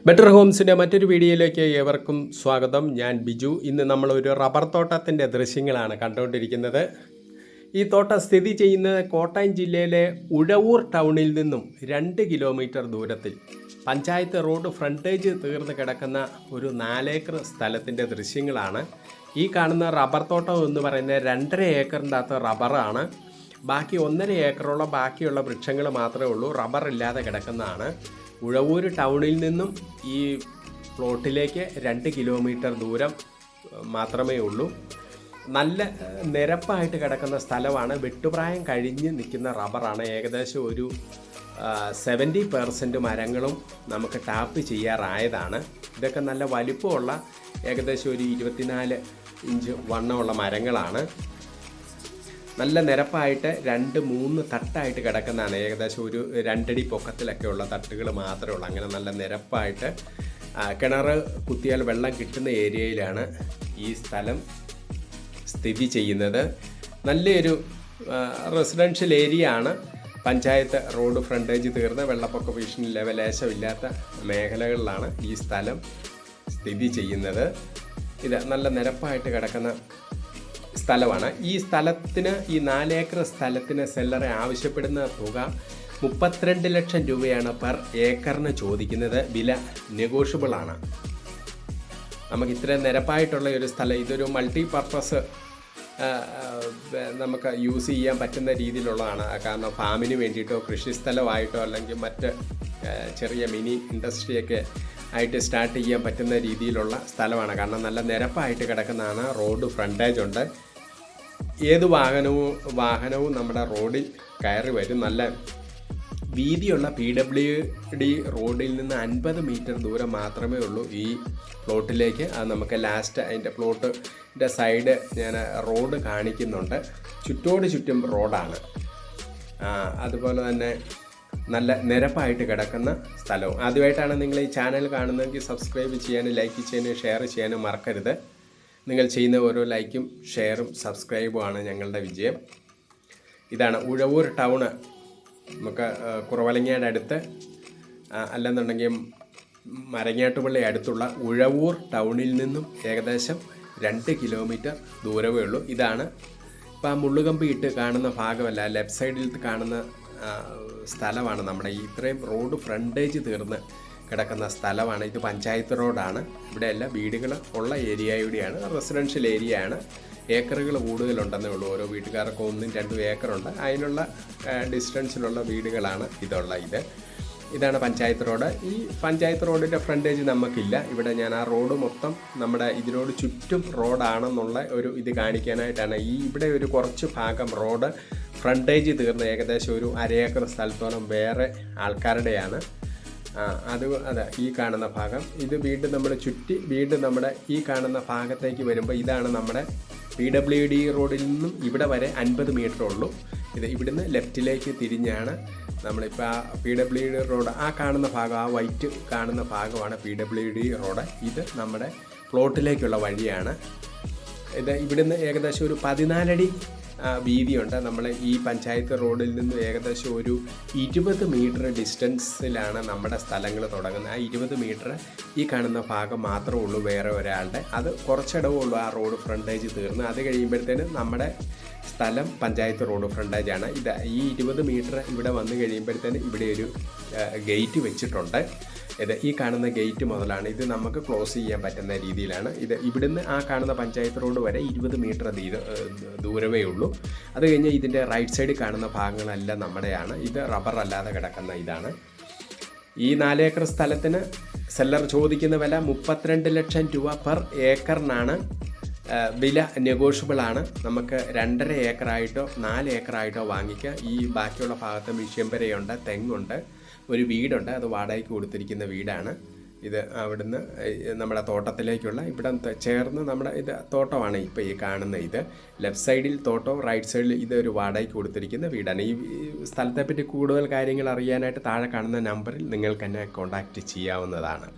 Better ഹോംസിൻ്റെ മറ്റൊരു വീഡിയോയിലേക്ക് ഏവർക്കും സ്വാഗതം. ഞാൻ ബിജു. ഇന്ന് നമ്മളൊരു റബ്ബർ തോട്ടത്തിൻ്റെ ദൃശ്യങ്ങളാണ് കണ്ടുകൊണ്ടിരിക്കുന്നത്. ഈ തോട്ടം സ്ഥിതി ചെയ്യുന്നത് കോട്ടയം ജില്ലയിലെ ഉഴവൂർ ടൗണിൽ നിന്നും 2 കിലോമീറ്റർ ദൂരത്തിൽ പഞ്ചായത്ത് റോഡ് ഫ്രണ്ടേജ് തീർന്ന് കിടക്കുന്ന ഒരു 4 ഏക്കർ സ്ഥലത്തിൻ്റെ ദൃശ്യങ്ങളാണ്. ഈ കാണുന്ന റബ്ബർ തോട്ടം എന്ന് പറയുന്നത് 2.5 ഏക്കറിൻ്റെ അകത്ത് റബ്ബറാണ്. ബാക്കി 1.5 ഏക്കറോളം ബാക്കിയുള്ള വൃക്ഷങ്ങൾ മാത്രമേ ഉള്ളൂ. റബ്ബർ ഇല്ലാതെ കിടക്കുന്നതാണ്. ഉഴവൂർ ടൗണിൽ നിന്നും ഈ പ്ലോട്ടിലേക്ക് 2 കിലോമീറ്റർ ദൂരം മാത്രമേ ഉള്ളൂ. നല്ല നിരപ്പായിട്ട് കിടക്കുന്ന സ്ഥലമാണ്. വെട്ടുപ്രായം കഴിഞ്ഞ് നിൽക്കുന്ന റബ്ബറാണ്. ഏകദേശം ഒരു 70% മരങ്ങളും നമുക്ക് ടാപ്പ് ചെയ്യാറായതാണ്. ഇതൊക്കെ നല്ല വലിപ്പമുള്ള ഏകദേശം ഒരു 24 ഇഞ്ച് വണ്ണമുള്ള മരങ്ങളാണ്. നല്ല നിരപ്പായിട്ട് 2-3 തട്ടായിട്ട് കിടക്കുന്നതാണ്. ഏകദേശം ഒരു 2 അടി പൊക്കത്തിലൊക്കെ ഉള്ള തട്ടുകൾ മാത്രമേ ഉള്ളൂ. അങ്ങനെ നല്ല നിരപ്പായിട്ട് കിണർ കുത്തിയാൽ വെള്ളം കിട്ടുന്ന ഏരിയയിലാണ് ഈ സ്ഥലം സ്ഥിതി ചെയ്യുന്നത്. നല്ലൊരു റെസിഡൻഷ്യൽ ഏരിയ ആണ്. പഞ്ചായത്ത് റോഡ് ഫ്രണ്ടേജ് തീർന്ന വെള്ളപ്പൊക്ക ഭീഷണി ലേശമില്ലാത്ത മേഖലകളിലാണ് ഈ സ്ഥലം സ്ഥിതി ചെയ്യുന്നത്. ഇത് നല്ല നിരപ്പായിട്ട് കിടക്കുന്ന സ്ഥലമാണ്. ഈ സ്ഥലത്തിന്, ഈ 4 ഏക്കർ സ്ഥലത്തിന് സെല്ലറെ ആവശ്യപ്പെടുന്ന തുക 32 ലക്ഷം രൂപയാണ് പെർ ഏക്കറിന് ചോദിക്കുന്നത്. വില നെഗോഷ്യബിൾ ആണ്. നമുക്ക് ഇത്രയും നിരപ്പായിട്ടുള്ള ഒരു സ്ഥലം, ഇതൊരു മൾട്ടി പർപ്പസ് നമുക്ക് യൂസ് ചെയ്യാൻ പറ്റുന്ന രീതിയിലുള്ളതാണ്. കാരണം ഫാമിന് വേണ്ടിയിട്ടോ കൃഷിസ്ഥലമായിട്ടോ അല്ലെങ്കിൽ മറ്റ് ചെറിയ മിനി ഇൻഡസ്ട്രിയൊക്കെ ആയിട്ട് സ്റ്റാർട്ട് ചെയ്യാൻ പറ്റുന്ന രീതിയിലുള്ള സ്ഥലമാണ്. കാരണം നല്ല നിരപ്പായിട്ട് കിടക്കുന്നതാണ്. റോഡ് ഫ്രണ്ടേജ് ഉണ്ട്. ഏത് വാഹനവും നമ്മുടെ റോഡിൽ കയറി വരും. നല്ല വീതിയുള്ള PWD റോഡിൽ നിന്ന് 50 മീറ്റർ ദൂരം മാത്രമേ ഉള്ളൂ ഈ പ്ലോട്ടിലേക്ക്. അത് നമുക്ക് ലാസ്റ്റ് അതിൻ്റെ പ്ലോട്ടിൻ്റെ സൈഡ് ഞാൻ റോഡ് കാണിക്കുന്നുണ്ട്. ചുറ്റോട് ചുറ്റും റോഡാണ്. അതുപോലെ തന്നെ നല്ല നിരപ്പായിട്ട് കിടക്കുന്ന സ്ഥലവും. ആദ്യമായിട്ടാണ് നിങ്ങൾ ഈ ചാനൽ കാണുന്നതെങ്കിൽ സബ്സ്ക്രൈബ് ചെയ്യാനും ലൈക്ക് ചെയ്യാനും ഷെയർ ചെയ്യാനും മറക്കരുത്. നിങ്ങൾ ചെയ്യുന്ന ഓരോ ലൈക്കും ഷെയറും സബ്സ്ക്രൈബുമാണ് ഞങ്ങളുടെ വിജയം. ഇതാണ് ഉഴവൂർ ടൗണ്. നമുക്ക് കുറവലങ്ങയുടെ അടുത്ത് അല്ലെന്നുണ്ടെങ്കിൽ മരങ്ങാട്ടുപള്ളി അടുത്തുള്ള ഉഴവൂർ ടൗണിൽ നിന്നും ഏകദേശം 2 കിലോമീറ്റർ ദൂരമേ ഉള്ളൂ. ഇതാണ് ഇപ്പോൾ ആ മുള്ളുകമ്പി ഇട്ട് കാണുന്ന ഭാഗമല്ല, ലെഫ്റ്റ് സൈഡിൽ കാണുന്ന സ്ഥലമാണ് നമ്മുടെ ഇത്രയും റോഡ് ഫ്രണ്ടേജ് തീർന്ന് കിടക്കുന്ന സ്ഥലമാണ്. ഇത് പഞ്ചായത്ത് റോഡാണ്. ഇവിടെ എല്ലാ വീടുകൾ ഉള്ള ഏരിയയുടെയാണ്. റെസിഡൻഷ്യൽ ഏരിയ ആണ്. ഏക്കറുകൾ കൂടുതലുണ്ടെന്നേ ഉള്ളൂ. ഓരോ വീട്ടുകാർക്ക് 1-2 ഏക്കറുണ്ട്. അതിനുള്ള ഡിസ്റ്റൻസിലുള്ള വീടുകളാണ് ഇതാണ് പഞ്ചായത്ത് റോഡ്. ഈ പഞ്ചായത്ത് റോഡിൻ്റെ ഫ്രണ്ടേജ് നമുക്കില്ല. ഇവിടെ ഞാൻ ആ റോഡ് മൊത്തം നമ്മുടെ ഇതിനോട് ചുറ്റും റോഡാണെന്നുള്ള ഒരു ഇത് കാണിക്കാനായിട്ടാണ്. ഇവിടെ ഒരു കുറച്ച് ഭാഗം റോഡ് ഫ്രണ്ടേജ് തീർന്ന് ഏകദേശം ഒരു 1/2 ഏക്കർ സ്ഥലത്തോളം വേറെ ആൾക്കാരുടെയാണ്. അതെ ഈ കാണുന്ന ഭാഗം. ഇത് വീണ്ടും നമ്മൾ ചുറ്റി വീണ്ടും നമ്മുടെ ഈ കാണുന്ന ഭാഗത്തേക്ക് വരുമ്പോൾ ഇതാണ് നമ്മുടെ PWD റോഡിൽ നിന്നും ഇവിടെ വരെ 50 മീറ്റർ ഉള്ളൂ. ഇവിടുന്ന് ലെഫ്റ്റിലേക്ക് തിരിഞ്ഞാണ് നമ്മളിപ്പോൾ ആ PWD റോഡ്. ആ കാണുന്ന ഭാഗം, ആ വൈറ്റ് കാണുന്ന ഭാഗമാണ് PWD റോഡ്. ഇത് നമ്മുടെ പ്ലോട്ടിലേക്കുള്ള വഴിയാണ്. ഇവിടുന്ന് ഏകദേശം ഒരു 14 അടി വീതിയുണ്ട്. നമ്മൾ ഈ പഞ്ചായത്ത് റോഡിൽ നിന്ന് ഏകദേശം ഒരു 20 മീറ്റർ ഡിസ്റ്റൻസിലാണ് നമ്മുടെ സ്ഥലങ്ങൾ തുടങ്ങുന്നത്. ആ 20 മീറ്റർ ഈ കാണുന്ന ഭാഗം മാത്രമേ ഉള്ളൂ വേറെ ഒരാളുടെ. അത് കുറച്ചിടവേ ഉള്ളൂ ആ റോഡ് ഫ്രണ്ടേജ് തീർന്ന്. അത് കഴിയുമ്പോഴത്തേനും നമ്മുടെ സ്ഥലം പഞ്ചായത്ത് റോഡ് ഫ്രണ്ടേജാണ്. ഈ 20 മീറ്റർ ഇവിടെ വന്നു കഴിയുമ്പോഴത്തേനും ഇവിടെ ഒരു ഗേറ്റ് വെച്ചിട്ടുണ്ട്. ഈ കാണുന്ന ഗേറ്റ് മുതലാണ് ഇത് നമുക്ക് ക്ലോസ് ചെയ്യാൻ പറ്റുന്ന രീതിയിലാണ്. ഇവിടുന്ന് ആ കാണുന്ന പഞ്ചായത്ത് റോഡ് വരെ 20 മീറ്റർ ദൂരമേ ഉള്ളൂ. അത് കഴിഞ്ഞ് ഇതിൻ്റെ റൈറ്റ് സൈഡിൽ കാണുന്ന ഭാഗങ്ങളെല്ലാം നമ്മുടെയാണ്. ഇത് റബ്ബർ അല്ലാതെ കിടക്കുന്ന ഇതാണ്. ഈ 4 ഏക്കർ സ്ഥലത്തിന് സെല്ലർ ചോദിക്കുന്ന വില 32 ലക്ഷം രൂപ പെർ ഏക്കറിനാണ്. വില നെഗോഷ്യബിളാണ്. നമുക്ക് 2.5 ഏക്കറായിട്ടോ 4 ഏക്കറായിട്ടോ വാങ്ങിക്കാം. ഈ ബാക്കിയുള്ള ഭാഗത്ത് മിഷ്യമ്പരയുണ്ട്, തെങ്ങുണ്ട്, ഒരു വീടുണ്ട്. അത് വാടകയ്ക്ക് കൊടുത്തിരിക്കുന്ന വീടാണ്. ഇത് അവിടുന്ന് നമ്മുടെ തോട്ടത്തിലേക്കുള്ള ഇവിടെ ചേർന്ന് നമ്മുടെ തോട്ടമാണ് ഇപ്പോൾ ഈ കാണുന്ന ലെഫ്റ്റ് സൈഡിൽ തോട്ടവും റൈറ്റ് സൈഡിൽ ഇതൊരു വാടകയ്ക്ക് കൊടുത്തിരിക്കുന്ന വീടാണ്. ഈ സ്ഥലത്തെപ്പറ്റി കൂടുതൽ കാര്യങ്ങൾ അറിയാനായിട്ട് താഴെ കാണുന്ന നമ്പറിൽ നിങ്ങൾക്ക് എന്നെ കോൺടാക്റ്റ് ചെയ്യാവുന്നതാണ്.